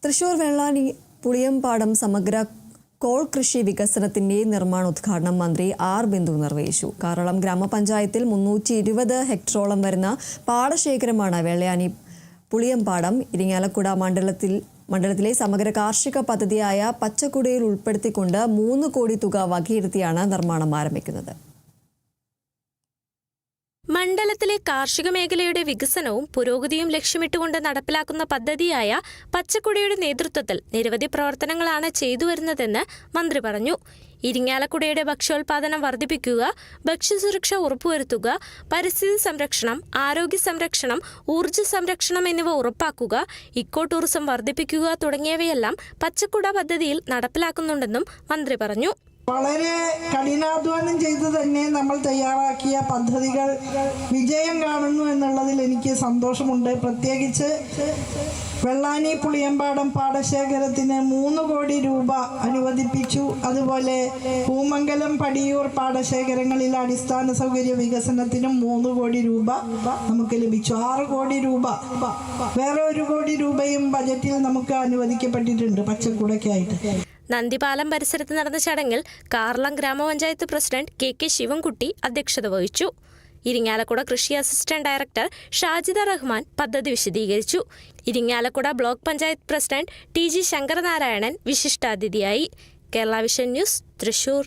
തൃശൂർ വെള്ളാനി പുളിയംപാടം സമഗ്ര കോൾ കൃഷി വികസനത്തിന്റെ നിർമ്മാണോദ്ഘാടനം മന്ത്രി ആർ ബിന്ദു നിർവഹിച്ചു. കാറളം ഗ്രാമപഞ്ചായത്തിൽ 320 ഹെക്ടറോളം വരുന്ന പാടശേഖരമാണ് വെള്ളാനി പുളിയംപാടം. ഇരിങ്ങാലക്കുട മണ്ഡലത്തിലെ സമഗ്ര കാർഷിക പദ്ധതിയായ പച്ചക്കുടയിൽ ഉൾപ്പെടുത്തിക്കൊണ്ട് 3 കോടി തുക വകയിരുത്തിയാണ് നിർമ്മാണം ആരംഭിക്കുന്നത്. മണ്ഡലത്തിലെ കാർഷിക മേഖലയുടെ വികസനവും പുരോഗതിയും ലക്ഷ്യമിട്ടുകൊണ്ട് നടപ്പിലാക്കുന്ന പദ്ധതിയായ പച്ചക്കുടയുടെ നേതൃത്വത്തിൽ നിരവധി പ്രവർത്തനങ്ങളാണ് ചെയ്തുവരുന്നതെന്ന് മന്ത്രി പറഞ്ഞു. ഇരിങ്ങാലക്കുടയുടെ ഭക്ഷ്യോൽപാദനം വർദ്ധിപ്പിക്കുക, ഭക്ഷ്യസുരക്ഷ ഉറപ്പുവരുത്തുക, പരിസ്ഥിതി സംരക്ഷണം, ആരോഗ്യ സംരക്ഷണം, ഊർജ്ജ സംരക്ഷണം എന്നിവ ഉറപ്പാക്കുക, ഇക്കോ ടൂറിസം വർദ്ധിപ്പിക്കുക തുടങ്ങിയവയെല്ലാം പച്ചക്കുട പദ്ധതിയിൽ നടപ്പിലാക്കുന്നുണ്ടെന്നും മന്ത്രി പറഞ്ഞു. വളരെ കഠിനാധ്വാനം ചെയ്ത് തന്നെ നമ്മൾ തയ്യാറാക്കിയ പദ്ധതികൾ വിജയം കാണുന്നു എന്നുള്ളതിൽ എനിക്ക് സന്തോഷമുണ്ട്. പ്രത്യേകിച്ച് വെള്ളാനി പുളിയംപാടം പാടശേഖരത്തിന് 3 കോടി രൂപ അനുവദിപ്പിച്ചു. അതുപോലെ പൂമംഗലം പടിയൂർ പാടശേഖരങ്ങളിലെ അടിസ്ഥാന സൗകര്യ വികസനത്തിനും 3 കോടി രൂപ നമുക്ക് ലഭിച്ചു. 6 കോടി രൂപ, വേറെ 1 കോടി രൂപയും ബജറ്റിൽ നമുക്ക് അനുവദിക്കപ്പെട്ടിട്ടുണ്ട് പച്ചക്കുടയ്ക്കായിട്ട്. നന്ദിപാലം പരിസരത്ത് നടന്ന ചടങ്ങിൽ കാറളം ഗ്രാമപഞ്ചായത്ത് പ്രസിഡന്റ് കെ ശിവൻകുട്ടി അധ്യക്ഷത വഹിച്ചു. ഇരിങ്ങാലക്കുട കൃഷി അസിസ്റ്റന്റ് ഡയറക്ടർ ഷാജിദ റഹ്മാൻ പദ്ധതി വിശദീകരിച്ചു. Irinjalakuda block panchayat president TG Sankaranarayanan വിശിഷ്ടാതിഥിയായി. Kerala vision news, Thrissur.